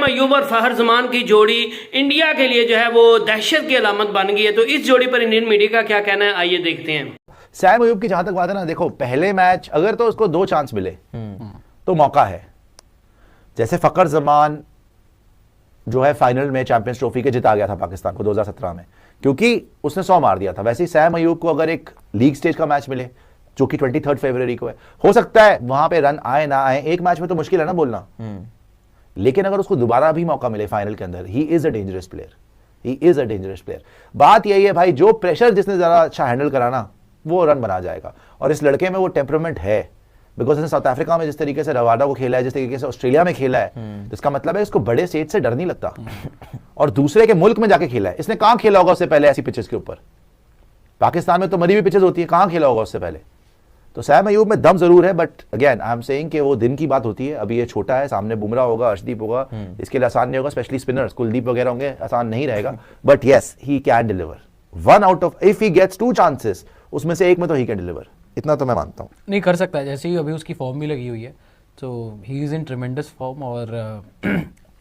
अयूब और फखर जमान की जोड़ी इंडिया के लिए जो है वो दहशत की अलामत बन गई है। तो इस जोड़ी पर इंडियन मीडिया का क्या कहना है, आइए देखते हैं। सैम अयूब की जहां तक बात है ना, देखो पहले मैच अगर तो उसको 2 चांस मिले तो मौका है। जैसे फखर जमान जो है फाइनल में चैंपियंस ट्रॉफी के जिता गया था पाकिस्तान को 2017 में, क्योंकि उसने 100 मार दिया था। वैसे ही सैम अयूब को अगर एक लीग स्टेज का मैच मिले जो कि 23 फरवरी को है, हो सकता है वहां पे रन आए ना आए, एक मैच में तो मुश्किल है ना बोलना, लेकिन अगर उसको दोबारा भी मौका मिले फाइनल के अंदर, he is a dangerous player, he is a dangerous player. बात यही है भाई, जो प्रेशर जिसने ज्यादा अच्छा हैंडल करा ना वो रन बना जाएगा, और इस लड़के में वो टेम्परामेंट है, बिकॉज उसने साउथ अफ्रीका में जिस तरीके से रवाडा को खेला है, जिस तरीके से ऑस्ट्रेलिया में खेला है, तो इसका मतलब है इसको बड़े स्टेज से डर नहीं लगता, और दूसरे के मुल्क में जाके खेला है। इसने कहां खेला होगा उससे पहले ऐसी पिचेस के ऊपर? पाकिस्तान में तो मरी हुई पिचेस होती है, कहां खेला होगा उससे पहले? तो सैम अयूब में दम जरूर है, but again I am saying कि वो दिन की बात होती है। अभी ये छोटा है, सामने बुमराह होगा, अर्शदीप होगा, इसके लिए आसान नहीं होगा, स्पेशली स्पिनर्स कुलदीप वगैरह होंगे, आसान नहीं रहेगा, but yes he can deliver 1 out of, if he gets 2 chances उसमें से एक में तो ही कैन डिलीवर, इतना तो मैं मानता हूँ। नहीं कर सकता है, जैसे ही अभी उसकी फॉर्म भी लगी हुई है, तो he is in tremendous form. और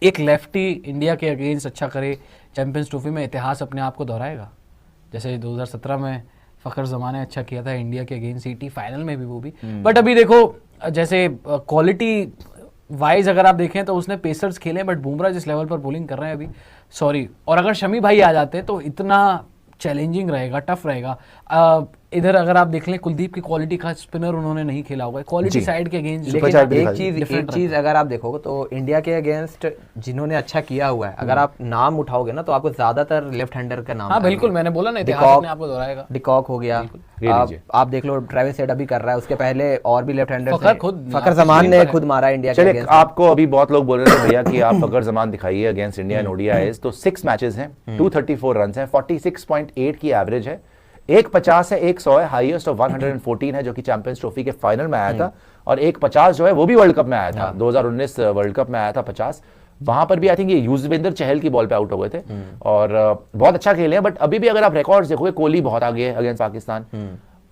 एक लेफ्टी इंडिया के अगेंस्ट अच्छा करे चैंपियंस ट्रॉफी में, इतिहास अपने आप को दोहराएगा। जैसे 2017 में फखर जमान ने अच्छा किया था इंडिया के अगेंस्ट सीटी फाइनल में भी, वो भी। बट अभी देखो, जैसे क्वालिटी वाइज अगर आप देखें तो उसने पेसर्स खेले, बट बुमराह जिस लेवल पर बॉलिंग कर रहे हैं अभी, सॉरी, और अगर शमी भाई आ जाते तो इतना चैलेंजिंग रहेगा, टफ रहेगा। इधर अगर आप देख लें, कुलदीप की क्वालिटी का स्पिनर उन्होंने नहीं खेला होगा, क्वालिटी साइड के अगेंस्ट। लेकिन एक चीज अगर आप देखोगे तो इंडिया के अगेंस्ट जिन्होंने अच्छा किया हुआ है, अगर आप नाम उठाओगे ना तो आपको ज्यादातर लेफ्ट हैंडर का नाम। हाँ बिल्कुल, मैंने बोला ना, इतिहास अपने आपको दोहराएगा। डिकॉक हो गया, आप देख लो, ट्रेविस हेड अभी कर रहा है, उसके पहले और भी लेफ्ट हैंडर फखर जमान ने खुद मारा इंडिया के अगेंस्ट। आपको अभी बहुत लोग बोल रहे थे भैया कि आप फखर जमान दिखाइए अगेंस्ट इंडिया इन ओडीआईज, तो 6 मैचेस हैं, 234 रन हैं, 46.8 की एवरेज है, एक 50 है, एक 100 है, हाईएस्ट ऑफ 114 है जो कि चैंपियंस ट्रॉफी के फाइनल में आया था, और एक 50 जो है वो भी वर्ल्ड कप में आया था, 2019 वर्ल्ड कप में आया था 50। वहां पर भी आई थिंक ये युजवेंद्र चहल की बॉल पे आउट हो गए थे, और बहुत अच्छा खेले हैं। बट अभी भी अगर आप रिकॉर्ड्स देखोगे, कोहली बहुत आगे है अगेंस्ट पाकिस्तान,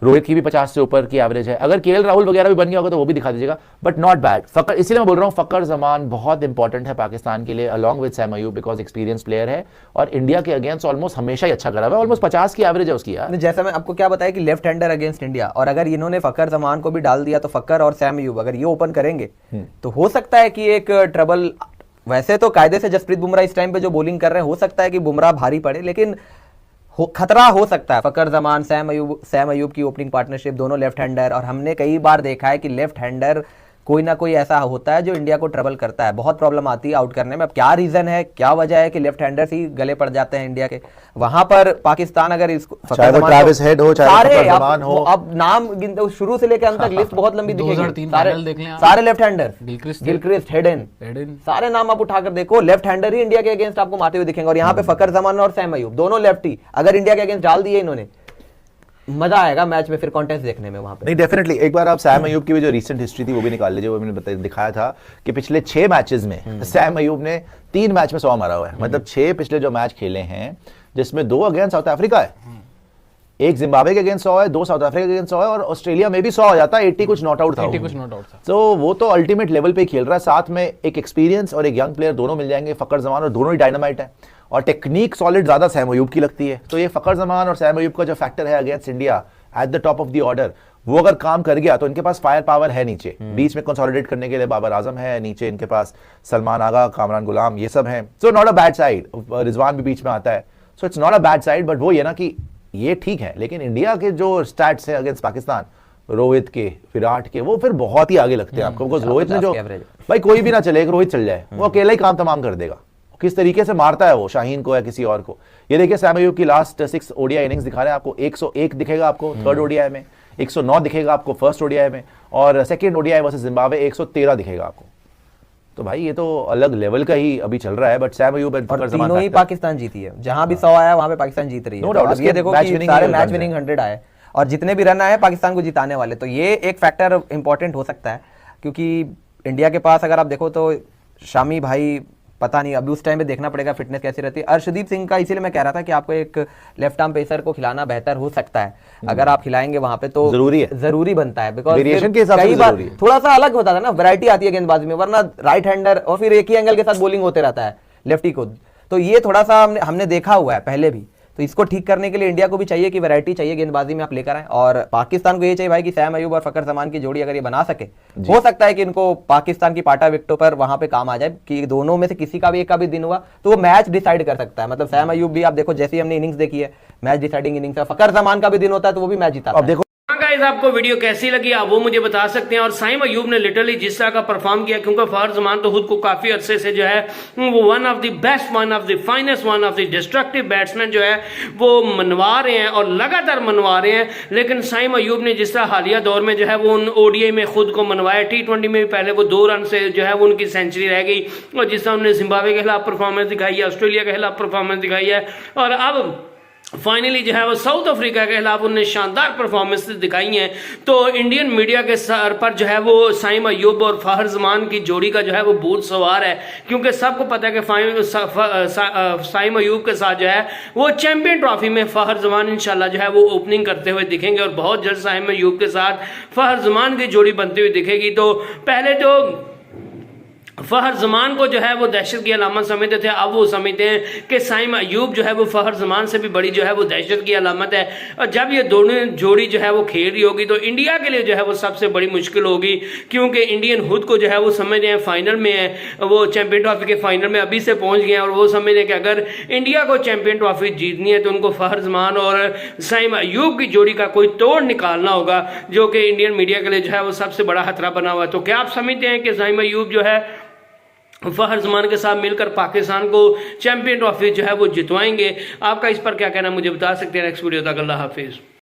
रोहित की भी 50 से ऊपर की एवरेज है, अगर केएल राहुल वगैरह भी बन गया होगा तो वो भी दिखा दीजिएगा, बट नॉट बैड। फखर, इसीलिए मैं बोल रहा हूँ फखर जमान बहुत इंपॉर्टेंट है पाकिस्तान के लिए, along with Sam Ayub, because experience player है, और इंडिया के अगेंस्ट ऑलमोस्ट हमेशा ही अच्छा करा हुआ है, ऑलमोस्ट 50 की एवरेज है उसकी यार। जैसा मैं आपको क्या बताया कि लेफ्ट हैंडर अगेंस्ट इंडिया, और अगर इन्होंने फखर जमान को भी डाल दिया तो फखर और सैम अयूब अगर ये ओपन करेंगे तो हो सकता है कि एक ट्रबल। वैसे तो कायदे से जसप्रीत बुमराह इस टाइम पे जो बॉलिंग कर रहे हैं, हो सकता है कि बुमराह भारी पड़े, लेकिन खतरा हो सकता है। फखर जमान सैम अयूब की ओपनिंग पार्टनरशिप, दोनों लेफ्ट हैंडर, और हमने कई बार देखा है कि लेफ्ट हैंडर कोई ना कोई ऐसा होता है जो इंडिया को ट्रबल करता है, बहुत प्रॉब्लम आती है आउट करने में। अब क्या रीजन है, क्या वजह है कि लेफ्ट हैंडर्स ही गले पड़ जाते हैं इंडिया के? वहां पर पाकिस्तान अगर इसको ट्रेविस हेड हो, चाहे फखर जमान हो, अब नाम गिनते शुरू से लेकर अंत तक लिस्ट बहुत लंबी दिखेगी, सारे लेफ्ट हैंडर, गिलक्रिस्ट, हेडन, सारे नाम आप उठाकर देखो, लेफ्ट हैंडर ही इंडिया के अगेंस्ट आपको मारते हुए दिखेंगे। और यहाँ पे फखर जमान और सैम अयूब दोनों लेफ्टी अगर इंडिया के अगेंस्ट डाल दिए इन्होंने, मजा आएगा मैच में फिर कॉन्टेस्ट देखने में वहां पे। नहीं डेफिनेटली, एक बार आप सैम अयूब की भी जो रिसेंट हिस्ट्री थी वो भी निकाल लीजिए, वो मैंने दिखाया था कि पिछले 6 मैचेस में सैम अयूब ने 3 मैच में 100 मारा हुआ है, मतलब 6 पिछले जो मैच खेले हैं जिसमें 2 अगेंस्ट साउथ अफ्रीका है, एक जिम्बाब्वे के अगेंस्ट 100 है, 2 साउथ अफ्रीका के अगेंस्ट 100 है, और ऑस्ट्रेलिया में भी 100 हो जाता है, 80 कुछ नॉट आउट था, तो वो तो अल्टीमेट लेवल पे खेल रहा है। साथ में एक एक्सपीरियंस और एक यंग प्लेयर दोनों मिल जाएंगे, फखर जमान, और दोनों ही डायनामाइट है, और टेक्निक सॉलिड ज्यादा सैम अयूब की लगती है। तो ये फखर जमान और सैम अयूब का जो फैक्टर है against India at the top of the order, वो अगर काम कर गया तो इनके पास फायर पावर है नीचे, बीच में कंसोलिडेट करने के लिए बाबर आजम है, नीचे इनके पास सलमान आगा, कामरान गुलाम, ये सब हैं, so not a bad side, Rizwan भी बीच में आता है, so it's not a bad side. But वो ये ना कि ये ठीक है, लेकिन इंडिया के जो स्टैट्स है अगेंस्ट पाकिस्तान, रोहित के, विराट के, वो फिर बहुत ही आगे लगते हैं आपको, बिकॉज रोहित ने जो, भाई कोई भी ना चले, एक रोहित चल जाए वो अकेला ही काम तमाम कर देगा, किस तरीके से मारता है वो शाहीन को या किसी और को। ये देखिए सैम अयूब की लास्ट 6 ओडीआई इनिंग्स दिखा रहे हैं आपको, 101 दिखेगा आपको थर्ड ओडीआई में, 109 दिखेगा आपको फर्स्ट ओडीआई में, और सेकंड ओडीआई वर्सेस जिम्बाब्वे 113 दिखेगा आपको। तो भाई ये तो अलग लेवल का ही अभी चल रहा है। बट सैम अयूब एंड फखर जमान, तीनों ही पाकिस्तान जीती है, जहां भी 100 आया वहां पे पाकिस्तान जीत रही है। तो ये देखो कि सारे मैच विनिंग 100 आए, और जितने भी रन आए पाकिस्तान को जिताने वाले, तो ये एक फैक्टर इंपॉर्टेंट हो सकता है, क्योंकि इंडिया के पास अगर आप देखो तो शामी भाई पता नहीं, अभी उस टाइम पे देखना पड़ेगा फिटनेस कैसी रहती है। अर्शदीप सिंह का इसीलिए मैं कह रहा था कि आपको एक लेफ्ट आर्म पेसर को खिलाना बेहतर हो सकता है, अगर आप खिलाएंगे वहां पे तो जरूरी बनता है, बिकॉज वेरिएशन के हिसाब से कई बार जरूरी है। थोड़ा सा अलग होता था ना, वैरायटी आती है गेंदबाजी में, वरना राइट हैंडर और फिर एक ही एंगल के साथ बॉलिंग होते रहता है लेफ्टी को, तो ये थोड़ा सा हमने देखा हुआ है पहले भी। तो इसको ठीक करने के लिए इंडिया को भी चाहिए कि वैरायटी चाहिए गेंदबाजी में आप लेकर आए, और पाकिस्तान को ये चाहिए भाई कि सैम अयूब और फकर जमान की जोड़ी अगर ये बना सके, हो सकता है कि इनको पाकिस्तान की पाटा विकेटों पर वहां पे काम आ जाए, कि दोनों में से किसी का भी एक का भी दिन हुआ तो वो मैच डिसाइड कर सकता है। मतलब सैम अयूब भी आप देखो, जैसे हमने इनिंग्स देखी है, मैच डिसाइडिंग इनिंग्स है, फकर जमान का भी दिन होता है तो वो भी मैच जीता अब देखो हाँ गाइस, आपको वीडियो कैसी लगी आप वो मुझे बता सकते हैं। और साइम अयूब ने लिटरली जिस तरह का परफॉर्म किया, क्योंकि फहर जमान तो खुद को काफी अरसे से जो है वो one of the best, one of the finest, one of the destructive batsman जो है वो मनवा रहे हैं और लगातार मनवा रहे हैं। लेकिन साइम अयूब ने जिस तरह हालिया दौर में जो है वो ओडीआई में खुद को मनवाया, T20 में भी पहले वो 2 रन से जो है वो उनकी सेंचुरी रह गई, और जिस तरह उन्होंने जिम्बाब्वे के खिलाफ परफॉर्मेंस दिखाई है, ऑस्ट्रेलिया के खिलाफ परफॉर्मेंस दिखाई है, और अब फाइनली जो है वो साउथ अफ्रीका के खिलाफ उन्होंने शानदार परफॉर्मेंस दिखाई हैं। तो इंडियन मीडिया के सर पर जो है वो साइम अयूब और फहर जमान की जोड़ी का जो है वो भूत सवार है, क्योंकि सबको पता है कि साइम अयूब के साथ जो है वो चैंपियन ट्रॉफी में फहर जमान इंशाल्लाह जो है वो ओपनिंग करते हुए दिखेंगे, और बहुत जल्द साइम अयूब के साथ फहर जमान की जोड़ी बनती हुई दिखेगी। तो पहले जो फहर जमान को जो है वो दहशत की अलामत समझते थे, अब वो समझते हैं कि साइम अयूब जो है वो फहर जमान से भी बड़ी जो है वो दहशत की अलामत है। और जब ये दोनों जोड़ी जो है वो खेल रही होगी तो इंडिया के लिए जो है वो सबसे बड़ी मुश्किल होगी, क्योंकि इंडियन खुद को जो है वो समझ रहे हैं फाइनल में है, वो चैंपियन ट्रॉफी के फाइनल में अभी से पहुंच गए हैं, और वो समझ रहे हैं कि अगर इंडिया को चैंपियन ट्रॉफी जीतनी है तो उनको फहर जमान और साइम अयूब की जोड़ी का कोई तोड़ निकालना होगा, जो कि इंडियन मीडिया के लिए जो है वो सबसे बड़ा खतरा बना हुआ है। तो क्या आप समझते हैं कि साइम अयूब जो है फहर जमान के साथ मिलकर पाकिस्तान को चैंपियन ट्रॉफी जो है वो जितवाएंगे? आपका इस पर क्या कहना मुझे बता सकते हैं। नेक्स्ट वीडियो तक अल्लाह हाफिज।